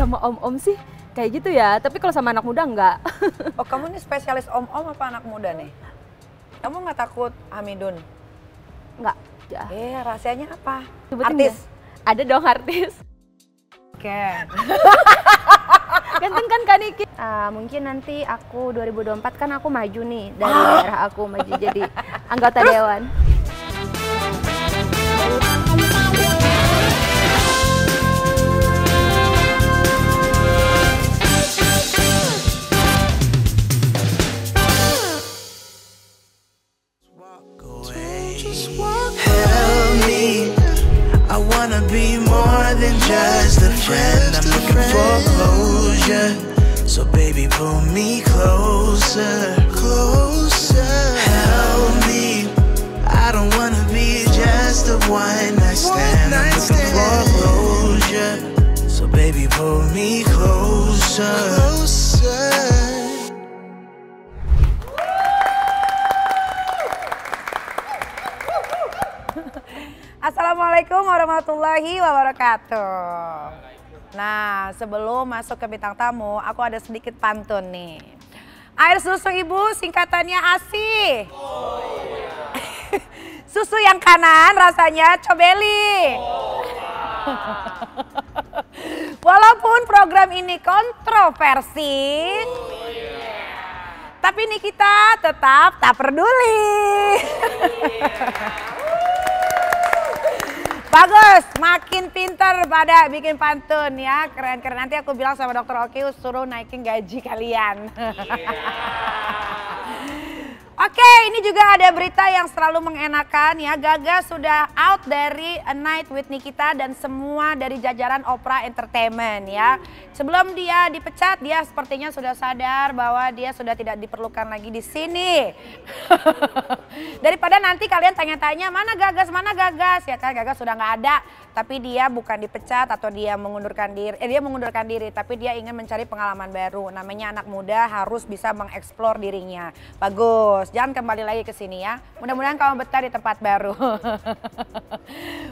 sama om-om sih kayak gitu ya, tapi kalau sama anak muda enggak. Oh, kamu nih spesialis om-om apa anak muda nih? Kamu nggak takut Hamidun? Enggak. Ya. Rahasianya apa? Sebutin Artis? ya? Ada dong artis. Oke. Ganteng kan Kak Niki? Mungkin nanti aku 2024 kan aku maju nih dari daerah aku maju jadi anggota dewan. I wanna be more than just a friend. I'm looking for closure. So baby, pull me closer, closer. Help me. I don't wanna be just a one night stand. I'm looking for closure. So baby, pull me closer, closer. Assalamualaikum warahmatullahi wabarakatuh. Nah, sebelum masuk ke bintang tamu, aku ada sedikit pantun nih. Air susu ibu singkatannya ASI. Susu yang kanan rasanya cobeli. Walaupun program ini kontroversi, tapi Nikita tetap tak peduli. Bagus, makin pintar pada bikin pantun ya, keren-keren. Nanti aku bilang sama Dokter Oki suruh naikin gaji kalian. Oke, ini juga ada berita yang selalu mengenakan ya. Gaga sudah out dari A Night with Nikita dan semua dari jajaran Oprah Entertainment ya. Sebelum dia dipecat, dia sepertinya sudah sadar bahwa dia sudah tidak diperlukan lagi di sini. Daripada nanti kalian tanya-tanya mana Gagas ya kan, Gagas sudah nggak ada. Tapi dia bukan dipecat atau dia mengundurkan diri, dia mengundurkan diri, tapi dia ingin mencari pengalaman baru. Namanya anak muda harus bisa mengeksplor dirinya. Bagus, jangan kembali lagi ke sini ya. Mudah-mudahan kamu betah di tempat baru.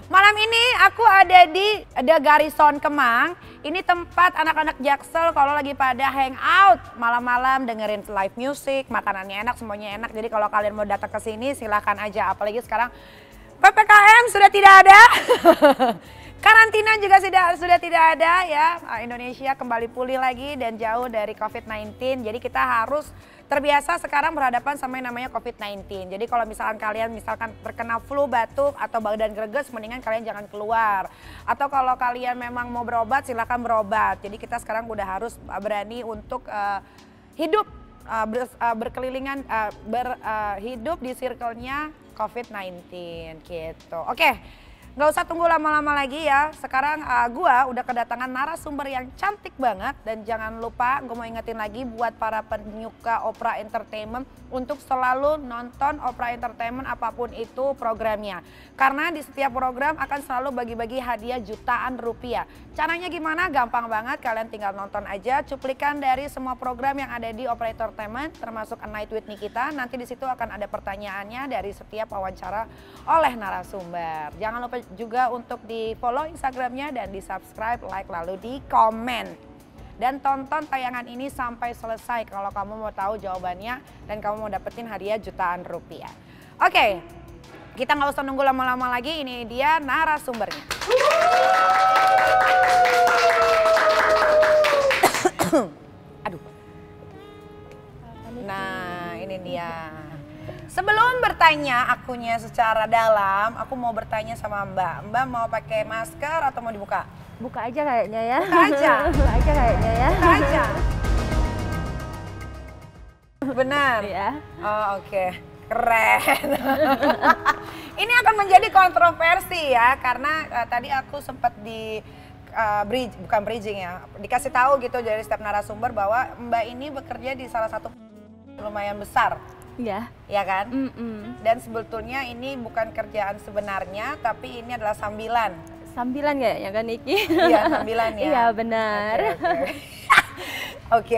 Malam ini aku ada di The Garrison Kemang. Ini tempat anak-anak Jaksel kalau lagi pada hangout malam-malam dengerin live music, makanannya enak, semuanya enak. Jadi kalau kalian mau datang ke sini silahkan aja. Apalagi sekarang PPKM sudah tidak ada. Karantina juga sudah tidak ada ya. Indonesia kembali pulih lagi dan jauh dari COVID-19. Jadi kita harus terbiasa sekarang berhadapan sama yang namanya COVID-19. Jadi kalau misalkan kalian terkena flu, batuk atau badan greges, mendingan kalian jangan keluar. Atau kalau kalian memang mau berobat silakan berobat. Jadi kita sekarang udah harus berani untuk hidup berkelilingan hidup di circle-nya COVID-19 gitu. Oke, nggak usah tunggu lama-lama lagi ya. Sekarang gua udah kedatangan narasumber yang cantik banget. Dan jangan lupa gue mau ingetin lagi buat para penyuka Oprah Entertainment untuk selalu nonton Oprah Entertainment apapun itu programnya. Karena di setiap program akan selalu bagi-bagi hadiah jutaan rupiah. Caranya gimana? Gampang banget, kalian tinggal nonton aja cuplikan dari semua program yang ada di Oprah Entertainment termasuk A Night with Nikita. Nanti di situ akan ada pertanyaannya dari setiap wawancara oleh narasumber. Jangan lupa juga untuk di follow Instagramnya dan di subscribe, like, lalu di komen. Dan tonton tayangan ini sampai selesai kalau kamu mau tahu jawabannya dan kamu mau dapetin hadiah jutaan rupiah. Oke, kita nggak usah nunggu lama-lama lagi, ini dia narasumbernya. Aduh. Nah, ini dia. Sebelum bertanya akunya secara dalam, aku mau bertanya sama Mbak. Mbak mau pakai masker atau mau dibuka? Buka aja kayaknya ya. Buka aja. Buka aja kayaknya ya. Buka aja. Benar? Ya. Oh, oke. Keren. Ini akan menjadi kontroversi ya, karena tadi aku sempat bukan bridging ya, dikasih tahu gitu dari setiap narasumber bahwa Mbak ini bekerja di salah satu lumayan besar. Iya. Ya kan? Dan sebetulnya ini bukan kerjaan sebenarnya, tapi ini adalah sambilan. Sambilan kayaknya kan Niki? Iya, sambilan ya. Iya benar. Oke.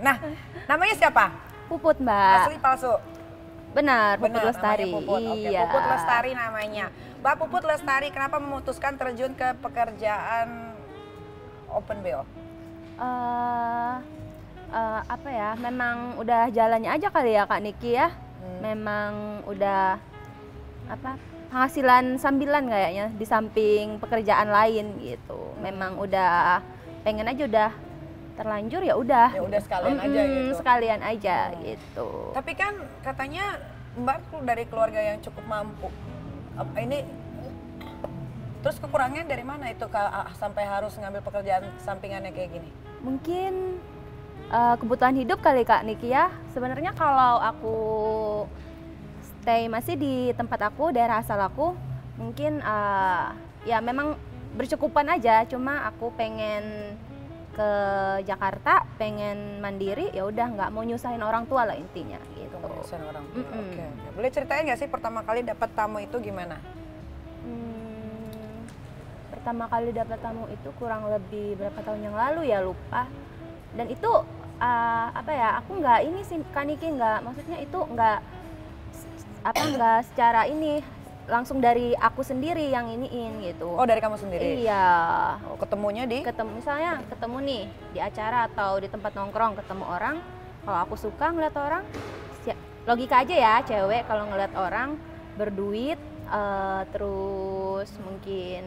Nah, namanya siapa? Puput Mbak. Asli palsu? Benar, Puput Lestari. Puput. Oke, Iya. Puput Lestari namanya. Mbak Puput Lestari, kenapa memutuskan terjun ke pekerjaan open BO? Eh, apa ya? Memang udah jalannya aja kali ya Kak Niki ya. Memang udah apa? Penghasilan sambilan kayaknya di samping pekerjaan lain gitu. Memang udah pengen aja udah terlanjur ya udah. Ya udah sekalian aja gitu. Sekalian aja gitu. Tapi kan katanya Mbak dari keluarga yang cukup mampu. Ini terus kekurangannya dari mana itu sampai harus ngambil pekerjaan sampingannya kayak gini? Mungkin kebutuhan hidup kali Kak Niki ya. Sebenarnya kalau aku stay masih di tempat aku, daerah asal aku, mungkin ya memang bercukupan aja. Cuma aku pengen ke Jakarta, pengen mandiri, ya udah nggak mau nyusahin orang tua lah intinya gitu. Nyusahin orang tua. Oke. Boleh ceritain nggak sih pertama kali dapat tamu itu gimana? Pertama kali dapat tamu itu kurang lebih berapa tahun yang lalu ya, lupa. Dan itu apa ya, aku nggak ini sih Kak Niki, nggak, maksudnya itu nggak secara ini langsung dari aku sendiri yang iniin gitu. Oh, dari kamu sendiri? Iya. Oh, ketemunya misalnya ketemu nih di acara atau di tempat nongkrong, ketemu orang, kalau aku suka ngeliat orang, logika aja ya, cewek kalau ngeliat orang berduit, terus mungkin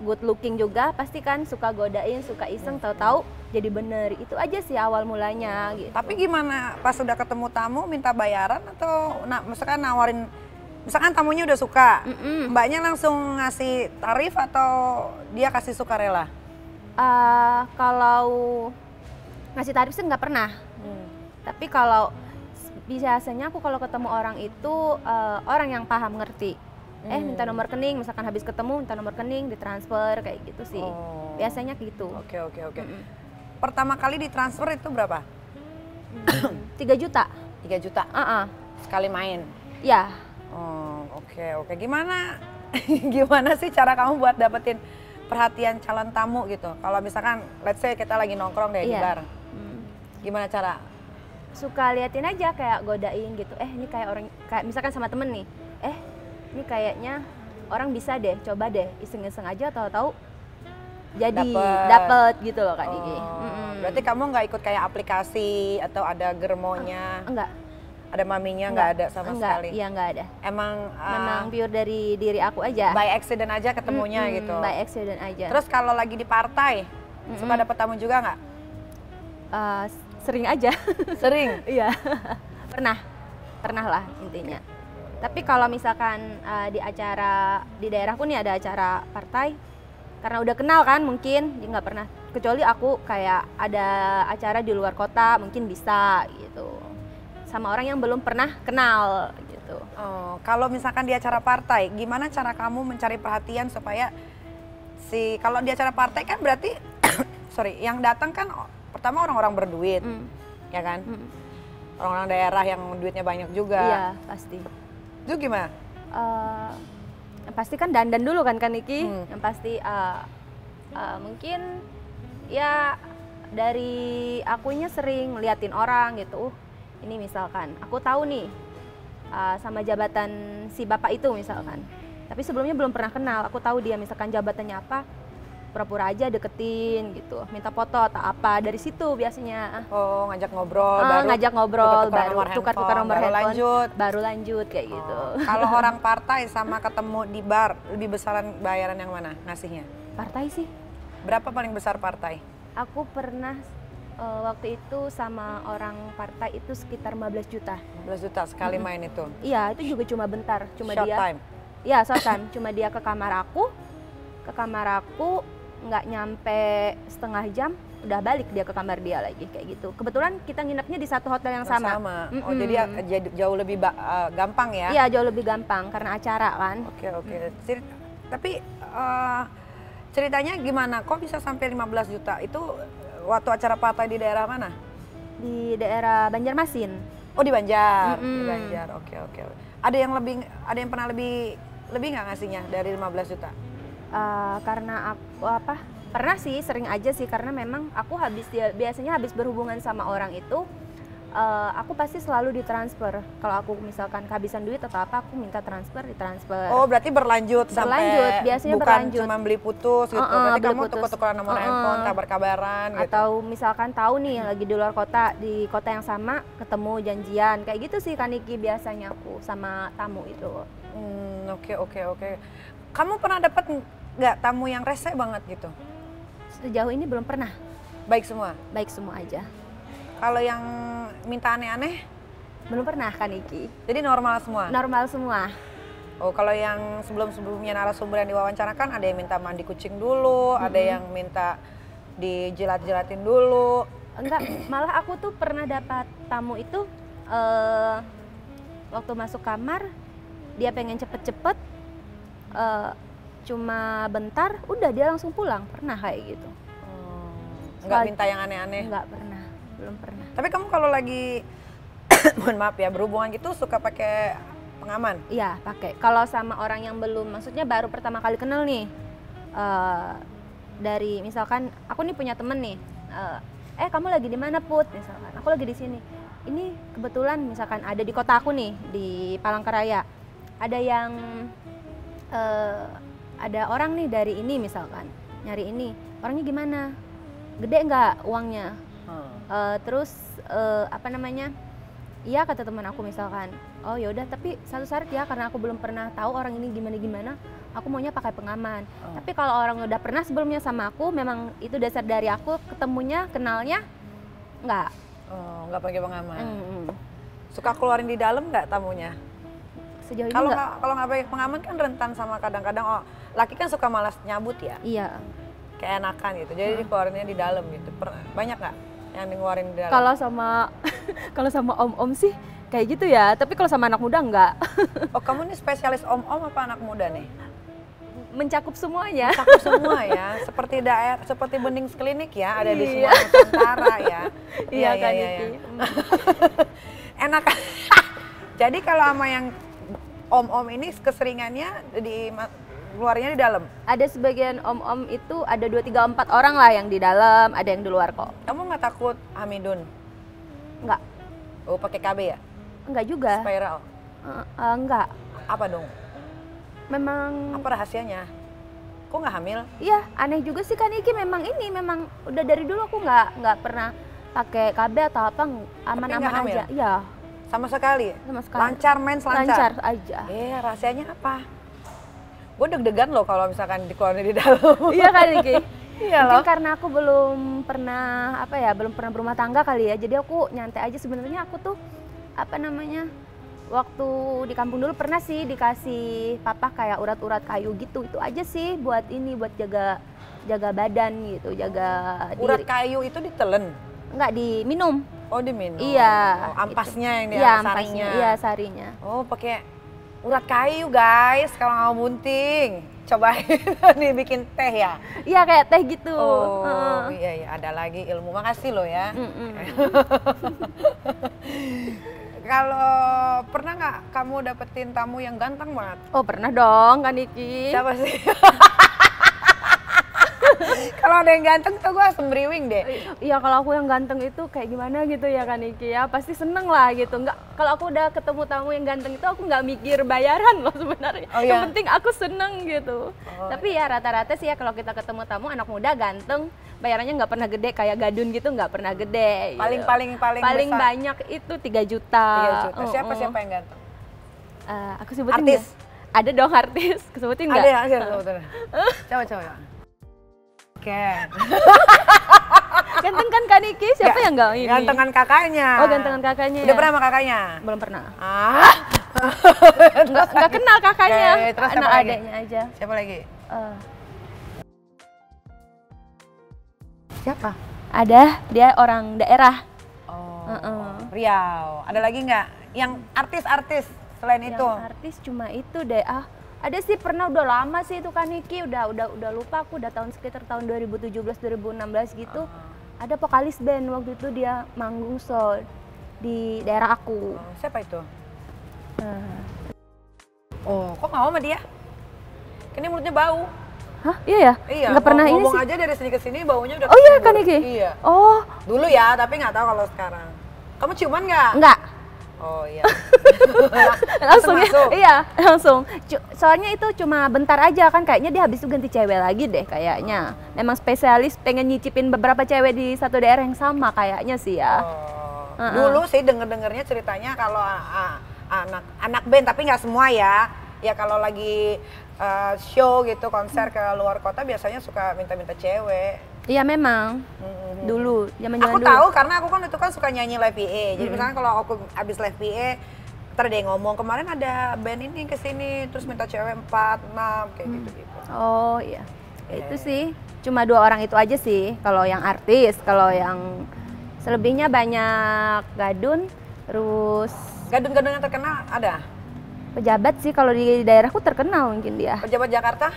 good looking juga, pasti kan suka godain, suka iseng, tahu-tahu jadi bener. Itu aja sih awal mulanya gitu. Tapi gimana pas udah ketemu tamu minta bayaran atau misalkan nawarin, misalkan tamunya udah suka, mbaknya langsung ngasih tarif atau dia kasih sukarela? Kalau ngasih tarif sih nggak pernah. Tapi kalau biasanya aku kalau ketemu orang itu orang yang paham, ngerti. Minta nomor rekening, misalkan habis ketemu minta nomor rekening, ditransfer kayak gitu sih. Biasanya gitu. Oke. Pertama kali ditransfer itu berapa? 3 juta. 3 juta? Sekali main? Ya. Oh, oke. Gimana sih cara kamu buat dapetin perhatian calon tamu gitu? Kalau misalkan let's say kita lagi nongkrong kayak di bar. Gimana cara? Suka liatin aja, kayak godain gitu. Ini kayak orang, kayak misalkan sama temen nih. Ini kayaknya orang bisa deh, coba deh iseng-iseng aja, tahu-tahu jadi dapet gitu loh Kak Niki. Berarti kamu nggak ikut kayak aplikasi atau ada germonya? Enggak. Ada maminya nggak ada sama sekali? Iya nggak ada. Memang pure dari diri aku aja. By accident aja ketemunya gitu? By accident aja. Terus kalau lagi di partai, suka dapet tamu juga nggak? Sering aja. Sering? Iya. Pernah lah intinya. Tapi kalau misalkan di acara di daerahku nih ada acara partai, karena udah kenal kan mungkin, dia nggak pernah. Kecuali aku kayak ada acara di luar kota, mungkin bisa gitu. Sama orang yang belum pernah kenal gitu. Kalau misalkan di acara partai, gimana cara kamu mencari perhatian supaya kalau di acara partai kan berarti yang datang kan pertama orang-orang berduit, ya kan? Orang-orang daerah yang duitnya banyak juga. Iya, pasti. Itu gimana? Yang pasti kan dandan dulu kan Niki. Yang pasti mungkin ya dari akunya sering liatin orang gitu. Ini misalkan aku tahu nih sama jabatan si bapak itu misalkan. Tapi sebelumnya belum pernah kenal. Aku tahu dia misalkan jabatannya apa, pura-pura aja deketin gitu, minta foto atau apa, dari situ biasanya. Ngajak ngobrol, baru tukar-tukar nomor handphone, baru lanjut kayak gitu. Kalau orang partai sama ketemu di bar, lebih besaran bayaran yang mana ngasihnya? Partai sih. Berapa paling besar partai? Aku pernah waktu itu sama orang partai itu sekitar 15 juta. 15 juta sekali main itu? Iya, itu juga cuma bentar, cuma short dia. Time? Iya, short time. Cuma dia ke kamar aku, nggak nyampe setengah jam udah balik dia ke kamar dia lagi kayak gitu. Kebetulan kita nginepnya di satu hotel yang sama. Oh, jadi jauh lebih gampang ya? Iya, jauh lebih gampang karena acara kan. Oke. Tapi ceritanya gimana? Kok bisa sampai 15 juta? Itu waktu acara partai di daerah mana? Di daerah Banjarmasin. Oh, di Banjar. Di Banjar. Oke. Ada yang pernah lebih nggak ngasihnya dari 15 juta? Karena aku pernah sih, sering aja sih, karena memang aku biasanya habis berhubungan sama orang itu aku pasti selalu ditransfer. Kalau aku misalkan kehabisan duit atau apa, aku minta ditransfer. Oh, berarti berlanjut sampai biasanya bukan berlanjut. cuma beli putus gitu. Berarti beli kamu putus. tuker-tukeran nomor handphone, kabar-kabaran gitu. Atau misalkan tahu nih lagi di luar kota, di kota yang sama, ketemu janjian. Kayak gitu sih Kak Niki biasanya aku sama tamu itu. Oke. Kamu pernah dapat nggak tamu yang rese banget gitu? Sejauh ini belum pernah. Baik semua? Baik semua aja. Kalau yang minta aneh-aneh? Belum pernah Kak Niki. Jadi normal semua? Normal semua. Oh, kalau yang sebelum-sebelumnya narasumber yang diwawancarakan ada yang minta mandi kucing dulu, ada yang minta dijilat-jilatin dulu. Enggak, malah aku tuh pernah dapat tamu itu waktu masuk kamar dia pengen cepet-cepet, cuma bentar, udah dia langsung pulang. Pernah kayak gitu. Enggak minta yang aneh-aneh? Enggak pernah, belum pernah. Tapi kamu kalau lagi, mohon maaf ya, berhubungan gitu suka pakai pengaman? Iya, pakai. Kalau sama orang yang belum, maksudnya baru pertama kali kenal nih, dari misalkan aku nih punya temen nih, kamu lagi di mana Put? Misalkan, aku lagi di sini. Ini kebetulan misalkan ada di kota aku nih, di Palangkaraya. Ada yang, ada orang nih dari ini misalkan, nyari ini. Orangnya gimana? Gede nggak uangnya? Terus apa namanya? Iya kata teman aku misalkan. Oh yaudah, tapi satu syarat ya, karena aku belum pernah tahu orang ini gimana. Aku maunya pakai pengaman. Tapi kalau orang udah pernah sebelumnya sama aku, memang itu dasar dari aku ketemunya, kenalnya, nggak. Oh, nggak pakai pengaman. Suka keluarin di dalam nggak tamunya? Sejauh ini Kalau nggak. kalau nggak pakai pengaman kan rentan sama kadang-kadang laki kan suka malas nyabut ya. Iya. Keenakan gitu. Jadi dikeluarinnya di dalam gitu. Banyak nggak yang ngeluarin di dalam? Kalau sama kalau sama om-om sih kayak gitu ya. Tapi kalau sama anak muda nggak. Oh, kamu nih spesialis om-om apa anak muda nih? Mencakup semuanya. Cakup semua ya. Seperti bening klinik ya, ada di semua Nusantara ya. Iya kan iya. Niki. Enak. Jadi kalau sama yang om-om ini keseringannya keluarnya di dalam? Ada sebagian om-om itu ada 2, 3, 4 orang lah yang di dalam, ada yang di luar kok. Kamu nggak takut Hamidun? Enggak. Oh, pakai KB ya? Enggak juga. Spiral? Enggak. Apa dong? Memang Apa rahasianya? Kok nggak hamil? iya, aneh juga sih kan Iki, memang udah dari dulu aku nggak pernah pakai KB atau apa, aman-aman hamil? aja. Iya, Sama sekali? sama sekali. Lancar, mens lancar? Lancar aja. Rahasianya apa? Gue deg-degan loh kalau misalkan dikeluarin di dalam. Iya kan Iki? Iya Mungkin loh. karena aku belum pernah berumah tangga kali ya. Jadi aku nyantai aja. Sebenarnya aku tuh waktu di kampung dulu pernah sih dikasih papa kayak urat-urat kayu gitu. Itu aja sih buat jaga badan gitu, jaga Urat diri. kayu itu ditelen? Enggak, diminum. Oh, diminum? Iya. Oh, ampasnya yang Iya, sarinya? ampasnya. Iya, sarinya. Oh, pakai urat kayu guys kalau nggak mau bunting. Cobain nih bikin teh ya? Iya, kayak teh gitu. Oh, iya, ada lagi ilmu. Makasih loh ya. Kalau pernah nggak kamu dapetin tamu yang ganteng banget? Oh, pernah dong kan Niki. Siapa sih? Kalau ada yang ganteng tuh gue langsung beriwing deh. Iya, kalau aku yang ganteng itu kayak gimana gitu ya kan Niki ya, pasti seneng lah gitu. Kalau aku udah ketemu tamu yang ganteng itu aku nggak mikir bayaran loh sebenarnya. Oh, iya? Yang penting aku seneng gitu. Tapi ya rata-rata sih ya kalau kita ketemu tamu anak muda ganteng, bayarannya nggak pernah gede kayak gadun gitu, nggak pernah gede. Paling Paling besar. banyak itu 3 juta. 3 juta. Siapa yang ganteng? Aku sebutin Artis? nggak? Ada dong artis, kesebutin nggak? Ada sebetulnya. Coba. Oke. Ganteng kan Kak Niki? Siapa yang nggak ini? Gantengan kakaknya. Oh, gantengan kakaknya. Udah ya? pernah sama kakaknya? Belum pernah. Nggak Nggak kenal kakaknya, Oke, terus siapa anak lagi? adeknya aja. Siapa lagi? Siapa? Ada, dia orang daerah. Oh, Riau. Ada lagi nggak? Yang artis-artis selain Yang itu? artis cuma itu deh. Ada sih, pernah, udah lama sih itu kan Niki, udah lupa aku, udah sekitar tahun 2017 2016 gitu. Ada vokalis band waktu itu dia manggung show di daerah aku. Oh, siapa itu? Oh, kok nggak mau sama dia? Ini mulutnya bau. Hah? Iya ya? Iya, Nggak pernah ini ngomong sih. aja dari sini ke sini baunya udah Oh iya kesini kan dulu. Niki? Iya. Oh, Dulu ya, tapi nggak tahu kalau sekarang. Kamu ciuman nggak? Enggak. Oh iya. Langsung ya, masuk. iya langsung. Soalnya itu cuma bentar aja kan, kayaknya dia habis itu ganti cewek lagi deh kayaknya. Memang spesialis pengen nyicipin beberapa cewek di satu daerah yang sama kayaknya sih ya. Dulu sih denger-dengernya ceritanya kalau anak band, tapi nggak semua ya. Ya kalau lagi show gitu, konser ke luar kota biasanya suka minta-minta cewek. Iya memang. Dulu, zaman-zaman Aku dulu. tahu karena aku kan itu kan suka nyanyi live PA. Jadi misalnya kalau aku abis live PA, ntar dia ngomong kemarin ada band ini kesini, terus minta cewek 4, 6 kayak gitu-gitu. Oh iya. Itu sih cuma 2 orang itu aja sih kalau yang artis. Kalau yang selebihnya banyak gadun, terus Gadun-gadun yang terkenal ada? pejabat sih. Kalau di daerahku terkenal mungkin dia. Pejabat Jakarta?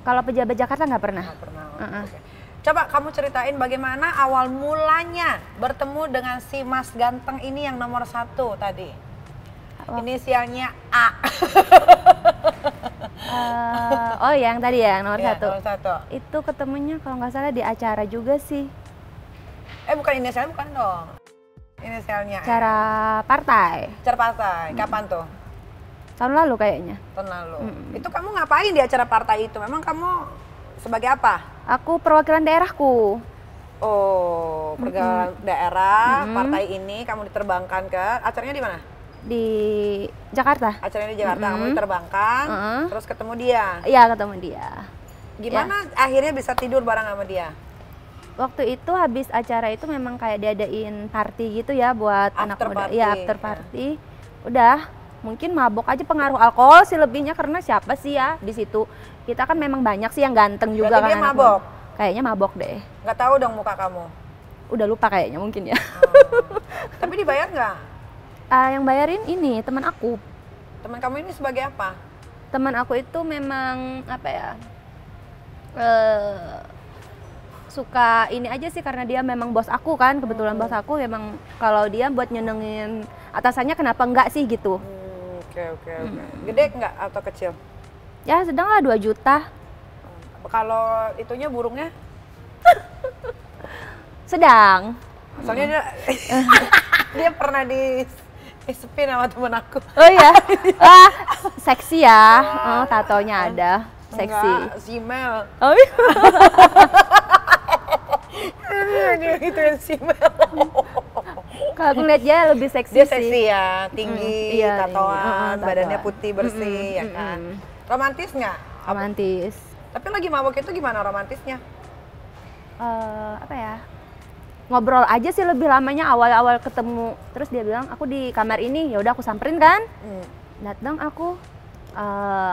Kalau pejabat Jakarta nggak pernah. Nggak pernah. Oke. Coba kamu ceritain bagaimana awal mulanya bertemu dengan si Mas Ganteng ini yang nomor 1 tadi. Inisialnya A. Oh yang tadi ya, nomor Iya, 1. nomor 1. Itu ketemunya kalau nggak salah di acara juga sih. Bukan inisialnya, bukan dong. Inisialnya Acara partai. acara partai. Kapan tuh? Tahun lalu kayaknya. Tahun lalu. Itu kamu ngapain di acara partai itu? Memang kamu sebagai apa? Aku perwakilan daerahku. Oh, pergaulan daerah, partai ini kamu diterbangkan ke acaranya di mana? Di Jakarta. Acaranya di Jakarta, kamu diterbangkan, terus ketemu dia. Iya, ketemu dia. Gimana akhirnya bisa tidur bareng sama dia? Waktu itu habis acara itu memang kayak diadain party gitu ya buat anak After muda. party, Iya, after party. Udah, mungkin mabok aja, pengaruh alkohol sih lebihnya, karena siapa sih ya di situ. Kita kan memang banyak sih yang ganteng juga. Berarti kan dia anak mabok? muda. Kayaknya mabok deh. Nggak tahu dong muka kamu. Udah lupa kayaknya mungkin ya. Tapi dibayar nggak? Yang bayarin ini teman aku. Teman kamu ini sebagai apa? Teman aku itu memang apa ya? Suka ini aja sih, karena dia memang bos aku kan, kebetulan bos aku memang kalau dia buat nyenengin atasannya kenapa enggak sih gitu. Oke. Gede nggak atau kecil? Ya sedang lah 2 juta. Kalau itunya burungnya? Sedang. Soalnya dia pernah disepin sama temen aku. Oh iya. Seksi ya. Tatonya ada. Seksi. Enggak, si Mel. Oh iya. Dia itu yang si Mel. Kalau aku lihat dia lebih seksi Dia sih. seksi ya, tinggi, iya, tatoan, tinggi. badannya Tatoan. putih bersih, ya kan. Romantis nggak? Romantis. Tapi lagi mabok itu gimana romantisnya? Apa ya? Ngobrol aja sih lebih lamanya, awal-awal ketemu. Terus dia bilang aku di kamar ini, ya udah aku samperin kan. Datang aku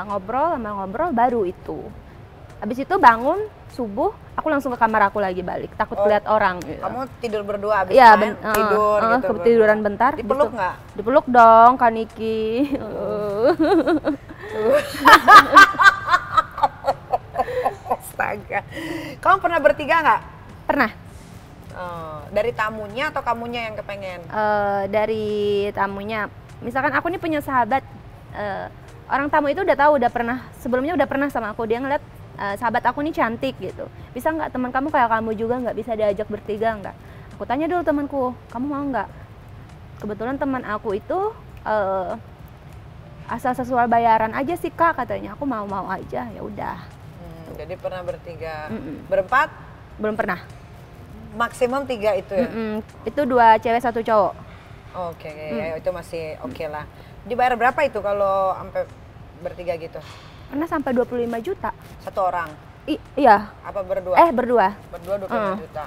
ngobrol baru itu. Habis itu bangun subuh, aku langsung ke kamar aku lagi balik, takut lihat orang gitu. Kamu tidur berdua abis Iya, main, tidur gitu. ketiduran bentar. Dipeluk gitu. nggak? Dipeluk dong, Kaniki. Astaga. Kamu pernah bertiga nggak? Pernah. Dari tamunya atau kamunya yang kepengen? Dari tamunya. Misalkan aku nih punya sahabat, orang tamu itu udah tahu, udah pernah, sebelumnya udah pernah sama aku, dia ngeliat sahabat aku nih cantik gitu. Bisa nggak teman kamu kayak kamu juga nggak bisa diajak bertiga nggak? Aku tanya dulu temanku, kamu mau nggak? Kebetulan teman aku itu asal sesuai bayaran aja sih kak, katanya. Aku mau aja, ya udah. Jadi pernah bertiga, berempat? Belum pernah. Maksimum 3 itu ya? Itu 2 cewek 1 cowok. Oke, ya itu masih oke lah. Dibayar berapa itu kalau sampai bertiga gitu? Pernah sampai 25 juta. Satu orang? Iya. Apa berdua? Berdua. Berdua 25 juta.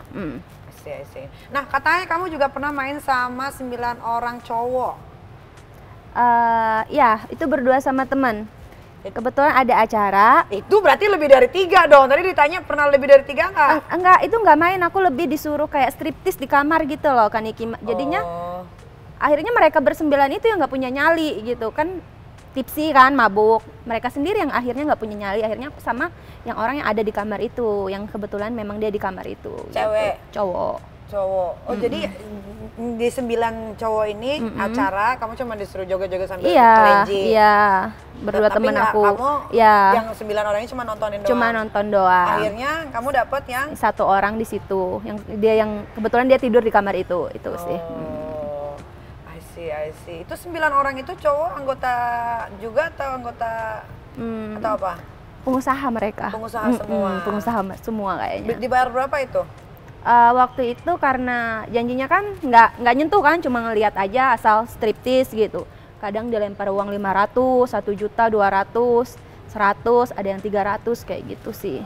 I see. Nah, katanya kamu juga pernah main sama 9 orang cowok. Ya, itu berdua sama teman. Kebetulan ada acara. Itu berarti lebih dari 3 dong. Tadi ditanya pernah lebih dari 3 nggak? Enggak, itu nggak main. Aku lebih disuruh kayak striptis di kamar gitu loh, Kaniki. Jadinya akhirnya mereka bersembilan itu yang nggak punya nyali gitu kan, tipsi kan, mabuk. Mereka sendiri yang akhirnya nggak punya nyali. Akhirnya aku sama yang orang yang ada di kamar itu, yang kebetulan memang dia di kamar itu. Cewek? Gitu. Cowok. Oh jadi di 9 cowok ini acara kamu cuma disuruh joget-joget sambil Iya, kelenji? iya. Berdua Tapi temen nggak, aku. kamu Iya. yang 9 orang ini cuma nontonin doang? Cuma nonton doang. Akhirnya kamu dapet yang? 1 orang di situ, yang kebetulan dia tidur di kamar itu sih. I see. Itu 9 orang itu cowok anggota juga atau anggota atau apa? Pengusaha mereka. Pengusaha semua. Pengusaha semua kayaknya. Dibayar berapa itu? Waktu itu karena janjinya kan nggak nyentuh kan, cuma ngelihat aja asal striptis gitu. Kadang dilempar uang 500, 1 juta, 200, 100, ada yang 300 kayak gitu sih.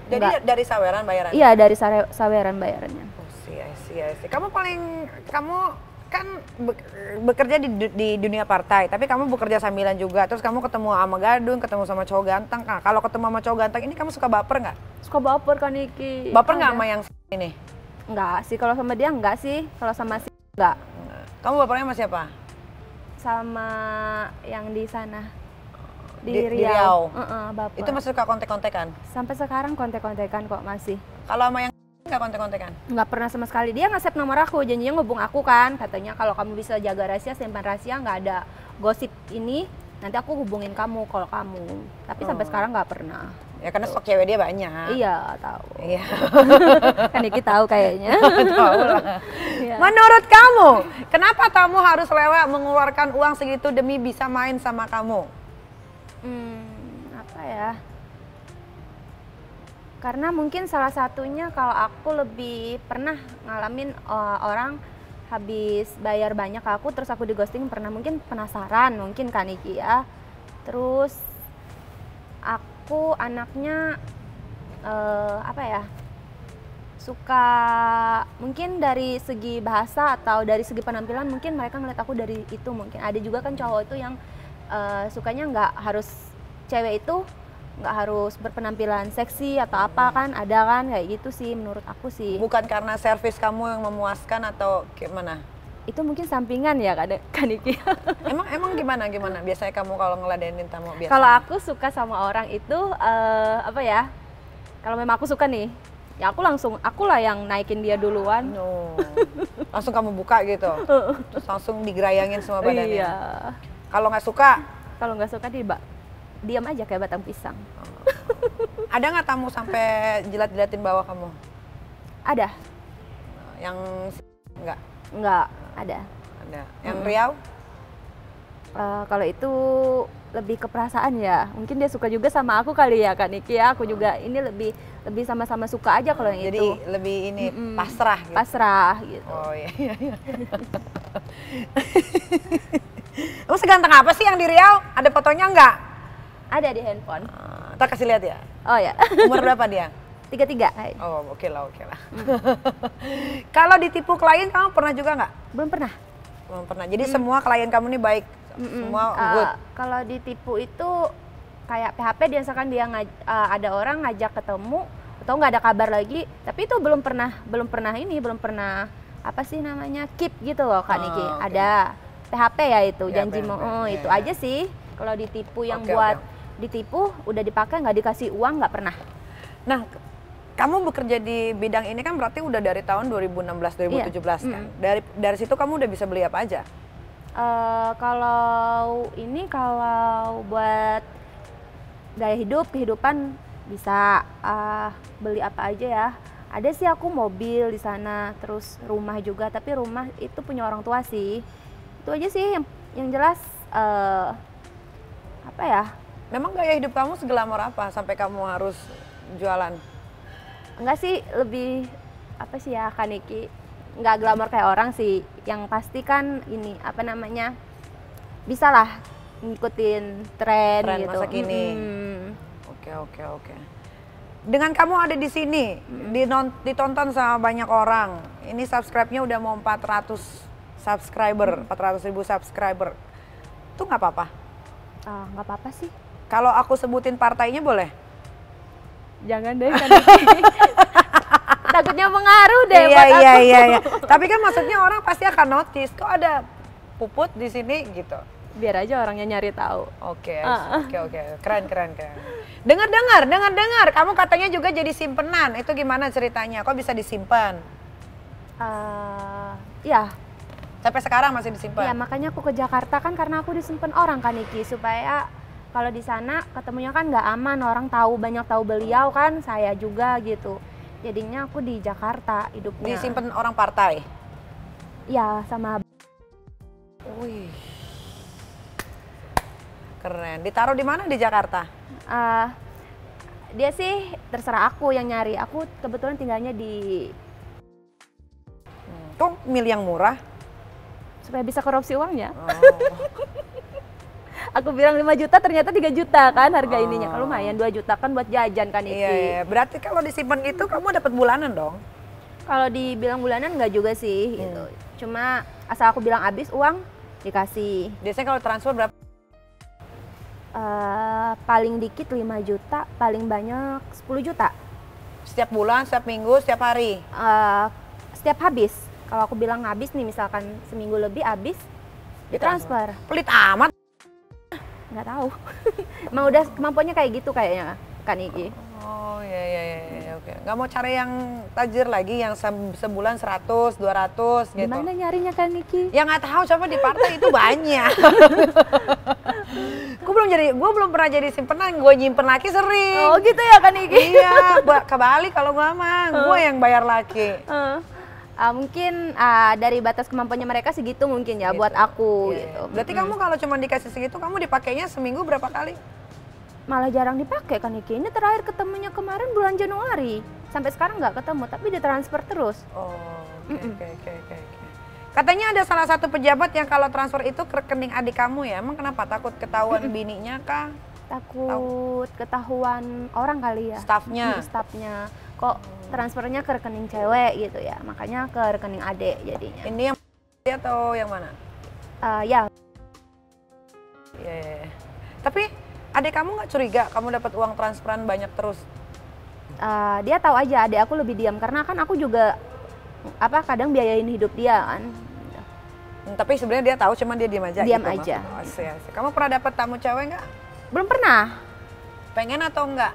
Jadi dari saweran bayaran? Iya, dari saweran bayarannya. Oh, I see. Kamu kan bekerja di dunia partai, tapi kamu bekerja sambilan juga. Terus kamu ketemu sama gadun, ketemu sama cowok ganteng. Nah, kalau ketemu sama cowok ganteng ini kamu suka baper nggak? Suka baper kan Niki. Baper nggak sama yang ini? Enggak sih, kalau sama dia enggak sih. Kalau sama si enggak. Kamu bapernya sama siapa? Sama yang di sana. Di Riau. Baper. Itu masih suka kontek-kontekan? Sampai sekarang kontek-kontekan kok masih. Kalau sama yang nggak kontek-kontekan? Nggak pernah sama sekali. Dia nge-save nomor aku, janjinya ngubung aku kan. Katanya kalau kamu bisa jaga rahasia, simpan rahasia, nggak ada gosip ini, nanti aku hubungin kamu kalau kamu. Tapi sampai sekarang nggak pernah. Ya karena stok cewek dia banyak. Iya, tahu. Iya. Kan Niki tahu kayaknya. Tahu lah. Iya. Menurut kamu, kenapa kamu harus rela mengeluarkan uang segitu demi bisa main sama kamu? Apa ya? Karena mungkin salah satunya kalau aku lebih pernah ngalamin orang habis bayar banyak ke aku terus aku di ghosting, pernah, mungkin penasaran mungkin kan Niki ya. Terus aku anaknya apa ya, suka mungkin dari segi bahasa atau dari segi penampilan, mungkin mereka ngeliat aku dari itu. Mungkin ada juga kan cowok itu yang sukanya nggak harus cewek itu nggak harus berpenampilan seksi atau apa kan, ada kan kayak gitu sih menurut aku sih. Bukan karena servis kamu yang memuaskan atau gimana? Itu mungkin sampingan ya kan Niki. Emang gimana biasanya kamu kalau ngeladenin tamu biasa? Kalau aku suka sama orang itu apa ya, kalau memang aku suka nih ya akulah yang naikin dia duluan. No. Langsung kamu buka gitu, terus langsung digerayangin semua badannya. Iya. Kalau nggak suka? Kalau nggak suka diam aja kayak batang pisang. Ada nggak tamu sampai jilat-jilatin bawah kamu? Ada. Yang nggak? Nggak ada. Ada. Yang Riau? Kalau itu lebih ke perasaan ya. Mungkin dia suka juga sama aku kali ya Kak Niki ya. Aku juga ini lebih sama-sama suka aja kalau yang jadi itu. Jadi lebih ini pasrah gitu. Pasrah gitu. Oh iya. Kamu seganteng apa sih yang di Riau? Ada fotonya nggak? Ada di handphone. Ntar kasih lihat ya. Oh ya. Umur berapa dia? 33. Oh oke lah. Kalau ditipu klien kamu pernah juga nggak? Belum pernah. Belum pernah. Jadi semua klien kamu nih baik, semua good. Kalau ditipu itu kayak PHP, misalkan dia ada orang ngajak ketemu atau nggak ada kabar lagi, tapi itu belum pernah apa sih namanya, keep gitu loh Kak Niki. Okay. Ada PHP ya itu, ya, janji mau itu aja sih. Kalau ditipu yang ditipu udah dipakai nggak dikasih uang, nggak pernah. Nah, kamu bekerja di bidang ini kan berarti udah dari tahun 2016 2017 kan. Dari situ kamu udah bisa beli apa aja? Kalau buat gaya kehidupan bisa beli apa aja ya. Ada sih aku mobil di sana, terus rumah juga, tapi rumah itu punya orang tua sih. Itu aja sih yang jelas apa ya? Memang gaya hidup kamu seglamor apa sampai kamu harus jualan? Enggak sih, lebih apa sih ya Kak Niki, nggak glamor kayak orang sih. Yang pasti kan ini apa namanya, bisa lah ngikutin tren gitu. Masa kini. Oke. Dengan kamu ada di sini, ditonton sama banyak orang. Ini subscribe-nya udah mau 400 subscriber, 400.000 subscriber. Itu nggak apa-apa? Nggak apa-apa sih. Kalau aku sebutin partainya boleh? Jangan deh Kak Niki. Takutnya pengaruh deh buat aku. Iya. Tapi kan maksudnya orang pasti akan notice kok ada Puput di sini gitu. Biar aja orangnya nyari tahu. Oke. Keren. Dengar. Kamu katanya juga jadi simpenan. Itu gimana ceritanya? Kok bisa disimpan? Ya. Sampai sekarang masih disimpan? Iya, makanya aku ke Jakarta kan karena aku disimpan orang Kak Niki, supaya kalau di sana ketemunya kan nggak aman, orang banyak tahu beliau kan, saya juga gitu. Jadinya aku di Jakarta hidupnya. Disimpan orang partai? Ya, sama Wih. Keren. Ditaruh di mana di Jakarta? Dia sih terserah aku yang nyari. Aku kebetulan tinggalnya di Tuh milih yang murah. supaya bisa korupsi uangnya. Oh. Aku bilang 5 juta ternyata 3 juta kan harga ininya. Kalau lumayan 2 juta kan buat jajan kan Iki. Iya. Berarti kalau disimpan gitu kamu dapat bulanan dong? Kalau dibilang bulanan nggak juga sih gitu. Cuma asal aku bilang habis uang dikasih. Biasanya kalau transfer berapa? Paling dikit 5 juta, paling banyak 10 juta. Setiap bulan, setiap minggu, setiap hari? Setiap habis. Kalau aku bilang habis nih misalkan seminggu lebih habis ditransfer. Pelit amat. Nggak tahu. Emang udah kemampuannya kayak gitu kayaknya kan Iki. Oh iya, oke. Nggak mau cari yang tajir lagi, yang sebulan 100, 200 gitu? Gimana nyarinya kan Iki? Ya nggak tahu, coba di partai itu banyak. Gue belum pernah jadi simpenan, gue nyimpen laki sering. Oh gitu ya kan Iki? Iya, ke Bali kalau gue mah, gue yang bayar laki. Mungkin dari batas kemampuannya mereka segitu mungkin ya Gitu. buat aku Iya. gitu. Berarti kamu kalau cuma dikasih segitu, kamu dipakainya seminggu berapa kali? Malah jarang dipakai kan Iki. Ini terakhir ketemunya kemarin bulan Januari. Sampai sekarang nggak ketemu, tapi ditransfer terus. Oh, oke. Katanya ada salah satu pejabat yang kalau transfer itu ke rekening adik kamu ya. Emang kenapa? Takut ketahuan bininya kah? Takut ketahuan orang kali ya. Stafnya? Staffnya. Kok transfernya ke rekening cewek gitu ya. Makanya ke rekening adik jadinya. Ini yang atau yang mana? Ya, Iya. Tapi adik kamu nggak curiga kamu dapat uang transferan banyak terus? dia tahu aja adik aku lebih diam. Karena kan aku juga kadang biayain hidup dia kan. Tapi sebenarnya dia tahu, cuman dia diam aja. Diam gitu, aja. Asik. Kamu pernah dapat tamu cewek nggak? Belum pernah. Pengen atau enggak?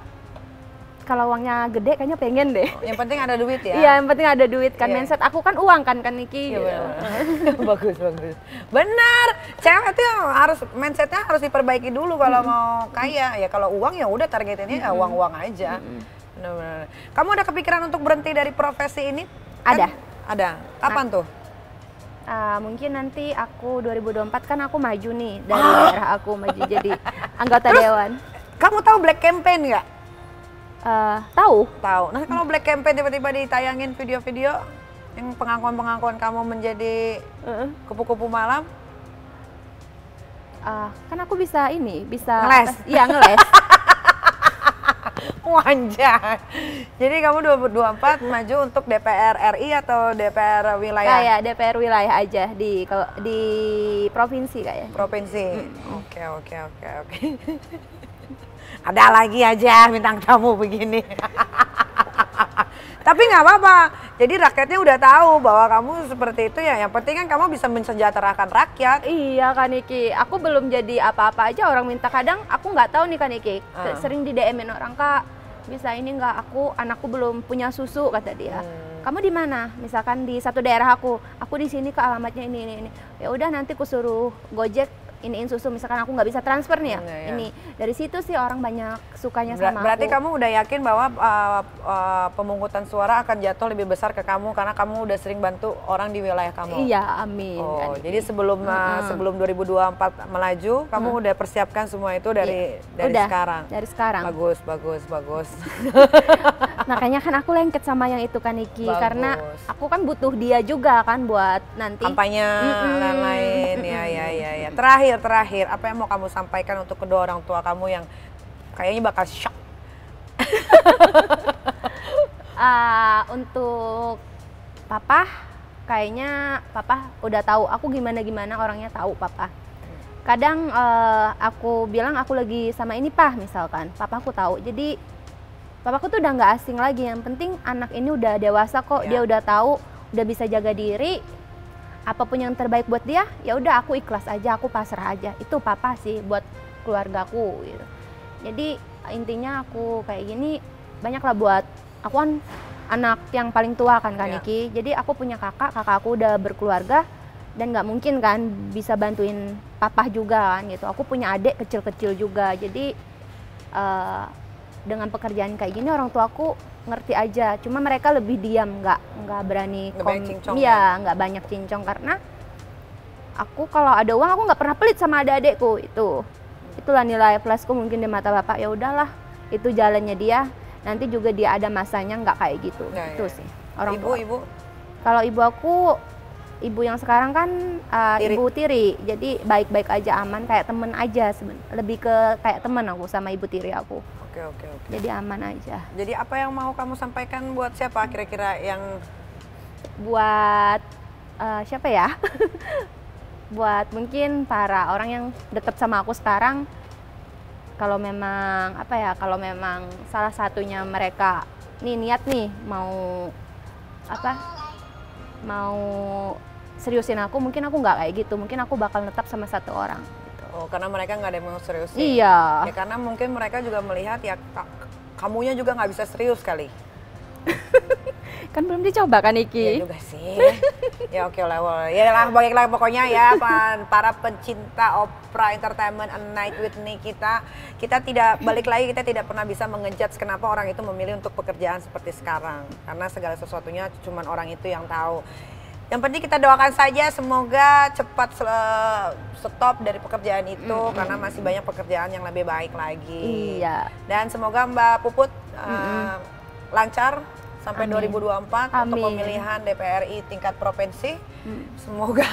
Kalau uangnya gede kayaknya pengen deh. Yang penting ada duit ya? Iya, yang penting ada duit kan. Iya. Mindset aku kan uang kan Niki. Iya, Gitu. benar. Bagus. Benar. Cewek itu harus mindsetnya harus diperbaiki dulu kalau mau kaya. Ya kalau uang ya udah targetinnya ya uang-uang aja. Benar. Kamu ada kepikiran untuk berhenti dari profesi ini? Ada. Ada. Kapan tuh? Mungkin nanti aku 2024 kan aku maju nih dari daerah aku maju jadi anggota dewan. Kamu tahu Black Campaign nggak? Tahu. Tahu. Nah kalau Black Campaign tiba-tiba ditayangin video-video yang pengakuan-pengakuan kamu menjadi kupu-kupu malam, Kan aku bisa Ngeles? Iya ngeles. Wanjay. Jadi kamu 2024 maju untuk DPR RI atau DPR wilayah? Kayak DPR wilayah aja di provinsi kayaknya. Provinsi. Oke. Ada lagi aja bintang tamu begini. Tapi nggak apa-apa. Jadi rakyatnya udah tahu bahwa kamu seperti itu ya. Yang penting kan kamu bisa mensejahterakan rakyat. Iya kan Niki, aku belum jadi apa-apa aja orang minta kadang aku nggak tahu nih kan Niki. Sering di DM-in orang Kak, bisa ini nggak anakku belum punya susu kata dia. Kamu di mana? Misalkan di satu daerah aku di sini ke alamatnya ini. Ya udah nanti aku suruh Gojek iniin susu, misalkan aku nggak bisa transfer nih ya, ini dari situ sih orang banyak sukanya sama Berarti aku. kamu udah yakin bahwa pemungutan suara akan jatuh lebih besar ke kamu karena kamu udah sering bantu orang di wilayah kamu. Iya, amin. Oh, jadi sebelum 2024 melaju, kamu udah persiapkan semua itu dari udah, sekarang. Dari sekarang. Bagus. Makanya kan aku lengket sama yang itu kan Niki, Bagus. karena aku kan butuh dia juga kan buat nanti Kampanye lain-lain. Ya. Terakhir, apa yang mau kamu sampaikan untuk kedua orang tua kamu yang kayaknya bakal shock? Untuk papa, kayaknya papa udah tahu aku gimana orangnya, tahu papa. Kadang aku bilang aku lagi sama ini misalkan, papaku tahu. Jadi papaku tuh udah nggak asing lagi. Yang penting anak ini udah dewasa kok, dia udah tahu, udah bisa jaga diri. Apapun yang terbaik buat dia, ya udah aku ikhlas aja, aku pasrah aja. Itu papa sih buat keluargaku gitu. Jadi intinya aku kayak gini banyaklah buat aku kan anak yang paling tua kan Niki. Jadi aku punya kakak aku udah berkeluarga dan nggak mungkin kan bisa bantuin papa juga kan gitu. Aku punya adik kecil-kecil juga. Jadi dengan pekerjaan kayak gini orang tuaku ngerti aja, cuma mereka lebih diam, nggak berani cincong nggak banyak cincong karena aku kalau ada uang aku nggak pernah pelit sama adik-adikku. Itulah nilai plusku mungkin di mata bapak. Ya udahlah, itu jalannya dia. Nanti juga dia ada masanya nggak kayak gitu. Itu sih orang tua. Ibu Kalau ibu aku, ibu yang sekarang kan ibu tiri, jadi baik-baik aja, aman, kayak temen aja lebih ke kayak temen aku sama ibu tiri aku. Oke. Jadi aman aja. Jadi apa yang mau kamu sampaikan buat siapa kira-kira yang Buat siapa ya? Buat mungkin para orang yang dekat sama aku sekarang, kalau memang kalau memang salah satunya mereka niat nih mau seriusin aku, mungkin aku nggak kayak gitu, mungkin aku bakal tetap sama satu orang gitu. Oh, karena mereka nggak ada yang mau seriusin. Iya. Ya karena mungkin mereka juga melihat ya kamunya juga nggak bisa serius kali. Kan belum dicoba kan Iki? Iya juga sih. Ya oke lah. Ya lah baiklah pokoknya ya para pencinta Opera Entertainment A Night with Nikita, kita tidak balik lagi, kita tidak pernah bisa mengejudge kenapa orang itu memilih untuk pekerjaan seperti sekarang. Karena segala sesuatunya cuman orang itu yang tahu. Yang penting kita doakan saja semoga cepat stop dari pekerjaan itu karena masih banyak pekerjaan yang lebih baik lagi. Iya. Dan semoga Mbak Puput lancar sampai 2024 untuk pemilihan DPR RI tingkat provinsi. Semoga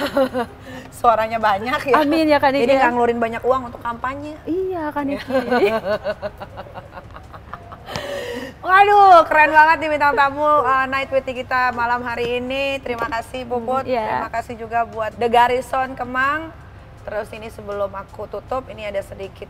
suaranya banyak ya. Amin ya Kak Niki. Jadi nggak ngeluarin banyak uang untuk kampanye. Iya Kak Niki. Waduh, keren banget nih bintang tamu Night with kita malam hari ini. Terima kasih Puput. Terima kasih juga buat The Garrison Kemang. Terus ini sebelum aku tutup, ini ada sedikit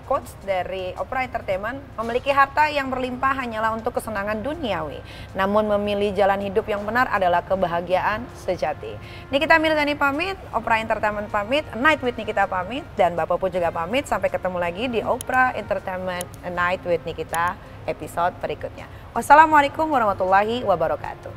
quotes dari Opera Entertainment. Memiliki harta yang berlimpah hanyalah untuk kesenangan duniawi. Namun memilih jalan hidup yang benar adalah kebahagiaan sejati. Nikita Mirzani pamit, Opera Entertainment pamit, Night with Nikita pamit, dan Bapak pun juga pamit. Sampai ketemu lagi di Opera Entertainment Night with Nikita episode berikutnya. Wassalamualaikum warahmatullahi wabarakatuh.